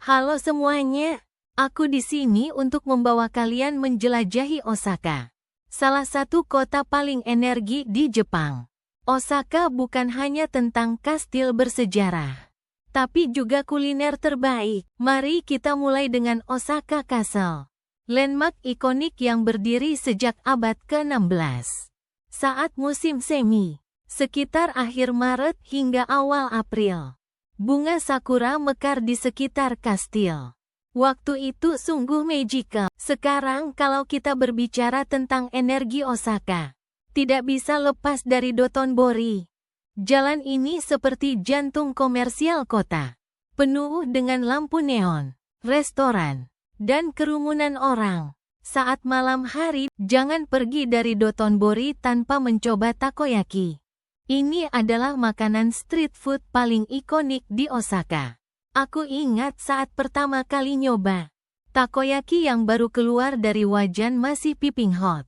Halo semuanya, aku di sini untuk membawa kalian menjelajahi Osaka, salah satu kota paling energi di Jepang. Osaka bukan hanya tentang kastil bersejarah, tapi juga kuliner terbaik. Mari kita mulai dengan Osaka Castle, landmark ikonik yang berdiri sejak abad ke-16. Saat musim semi, sekitar akhir Maret hingga awal April, bunga sakura mekar di sekitar kastil. Waktu itu sungguh magical. Sekarang kalau kita berbicara tentang energi Osaka, tidak bisa lepas dari Dotonbori. Jalan ini seperti jantung komersial kota, penuh dengan lampu neon, restoran, dan kerumunan orang. Saat malam hari, jangan pergi dari Dotonbori tanpa mencoba takoyaki. Ini adalah makanan street food paling ikonik di Osaka. Aku ingat saat pertama kali nyoba, takoyaki yang baru keluar dari wajan masih piping hot.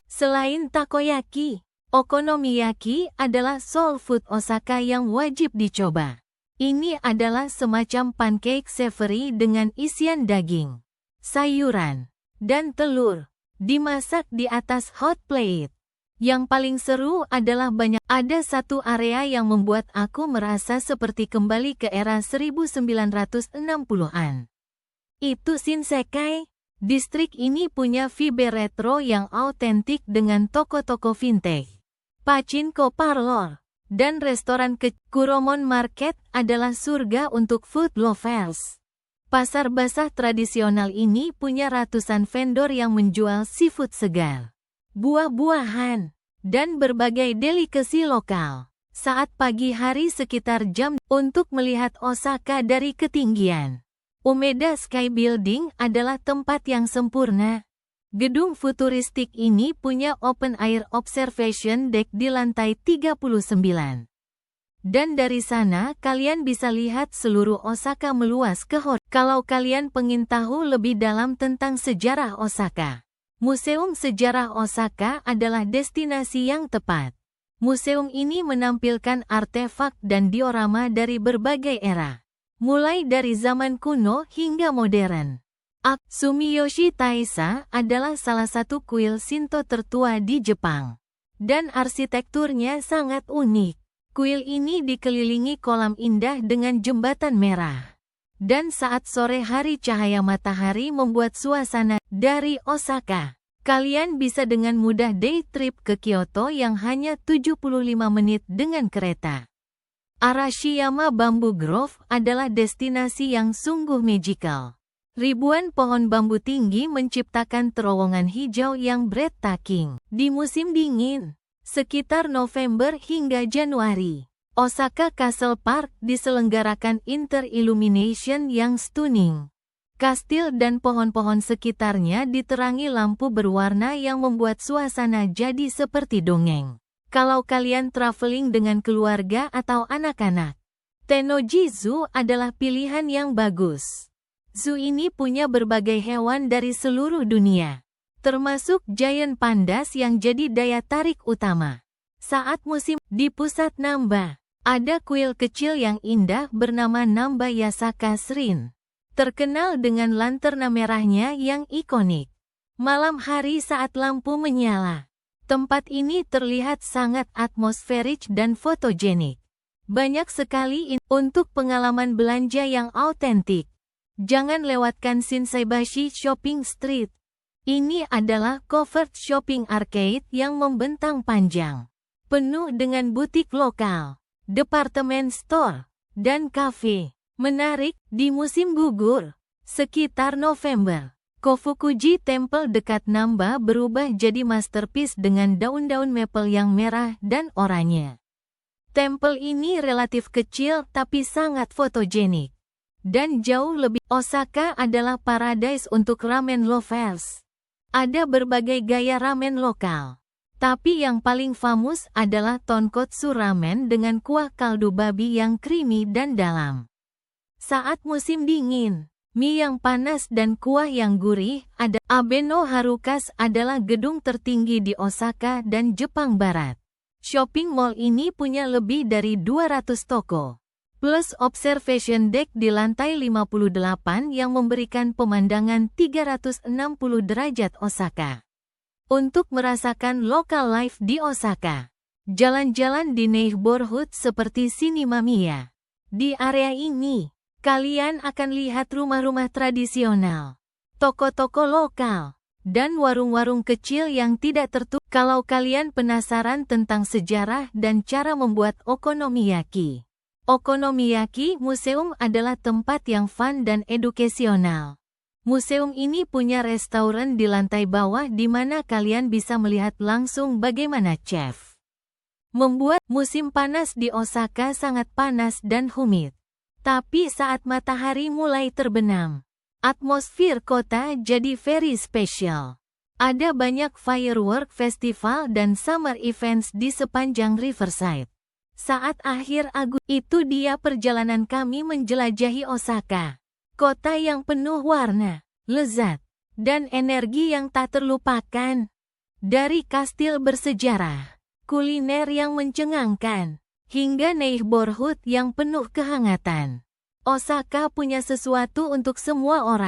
Selain takoyaki, okonomiyaki adalah soul food Osaka yang wajib dicoba. Ini adalah semacam pancake savory dengan isian daging, sayuran, dan telur, dimasak di atas hot plate. Yang paling seru adalah ada satu area yang membuat aku merasa seperti kembali ke era 1960-an. Itu Shinsekai. Distrik ini punya vibe retro yang autentik dengan toko-toko vintage, pachinko parlor, dan restoran kecil. Kuromon Market adalah surga untuk food lovers. Pasar basah tradisional ini punya ratusan vendor yang menjual seafood segar, buah-buahan, dan berbagai delikasi lokal. Saat pagi hari sekitar jam untuk melihat Osaka dari ketinggian, Umeda Sky Building adalah tempat yang sempurna. Gedung futuristik ini punya open air observation deck di lantai 39. Dan dari sana kalian bisa lihat seluruh Osaka meluas ke horizon. Kalau kalian pengen tahu lebih dalam tentang sejarah Osaka, Museum Sejarah Osaka adalah destinasi yang tepat. Museum ini menampilkan artefak dan diorama dari berbagai era, mulai dari zaman kuno hingga modern. Sumiyoshi Taisha adalah salah satu kuil Shinto tertua di Jepang, dan arsitekturnya sangat unik. Kuil ini dikelilingi kolam indah dengan jembatan merah. Dan saat sore hari cahaya matahari membuat suasana. Dari Osaka, kalian bisa dengan mudah day trip ke Kyoto yang hanya 75 menit dengan kereta. Arashiyama Bamboo Grove adalah destinasi yang sungguh magical. Ribuan pohon bambu tinggi menciptakan terowongan hijau yang breathtaking. Di musim dingin, sekitar November hingga Januari, Osaka Castle Park diselenggarakan inter-illumination yang stunning. Kastil dan pohon-pohon sekitarnya diterangi lampu berwarna yang membuat suasana jadi seperti dongeng. Kalau kalian traveling dengan keluarga atau anak-anak, Tennoji Zoo adalah pilihan yang bagus. Zoo ini punya berbagai hewan dari seluruh dunia, termasuk giant pandas yang jadi daya tarik utama. Saat musim di pusat Namba, ada kuil kecil yang indah bernama Namba Yasaka Shrine, terkenal dengan lanterna merahnya yang ikonik. Malam hari saat lampu menyala, tempat ini terlihat sangat atmosferik dan fotogenik. Banyak sekali untuk pengalaman belanja yang autentik. Jangan lewatkan Shinsaibashi Shopping Street. Ini adalah covered shopping arcade yang membentang panjang, penuh dengan butik lokal, departemen store, dan kafe. Menarik, di musim gugur, sekitar November, Kofukuji Temple dekat Namba berubah jadi masterpiece dengan daun-daun maple yang merah dan oranye. Temple ini relatif kecil tapi sangat fotogenik, dan jauh lebih. Osaka adalah paradise untuk ramen lovers. Ada berbagai gaya ramen lokal, tapi yang paling famous adalah tonkotsu ramen dengan kuah kaldu babi yang creamy dan dalam. Saat musim dingin, mie yang panas dan kuah yang gurih ada. Abeno Harukas adalah gedung tertinggi di Osaka dan Jepang Barat. Shopping mall ini punya lebih dari 200 toko, plus observation deck di lantai 58 yang memberikan pemandangan 360 derajat Osaka. Untuk merasakan local life di Osaka, jalan-jalan di neighborhood seperti Shinimamiya. Di area ini, kalian akan lihat rumah-rumah tradisional, toko-toko lokal, dan warung-warung kecil yang tidak tertutup. Kalau kalian penasaran tentang sejarah dan cara membuat okonomiyaki, Okonomiyaki Museum adalah tempat yang fun dan edukasional. Museum ini punya restoran di lantai bawah di mana kalian bisa melihat langsung bagaimana chef membuat. Musim panas di Osaka sangat panas dan humid. Tapi saat matahari mulai terbenam, atmosfer kota jadi very special. Ada banyak firework festival dan summer events di sepanjang Riverside. Saat akhir Agustus itu dia perjalanan kami menjelajahi Osaka. Kota yang penuh warna, lezat, dan energi yang tak terlupakan. Dari kastil bersejarah, kuliner yang mencengangkan, hingga neighborhood yang penuh kehangatan. Osaka punya sesuatu untuk semua orang.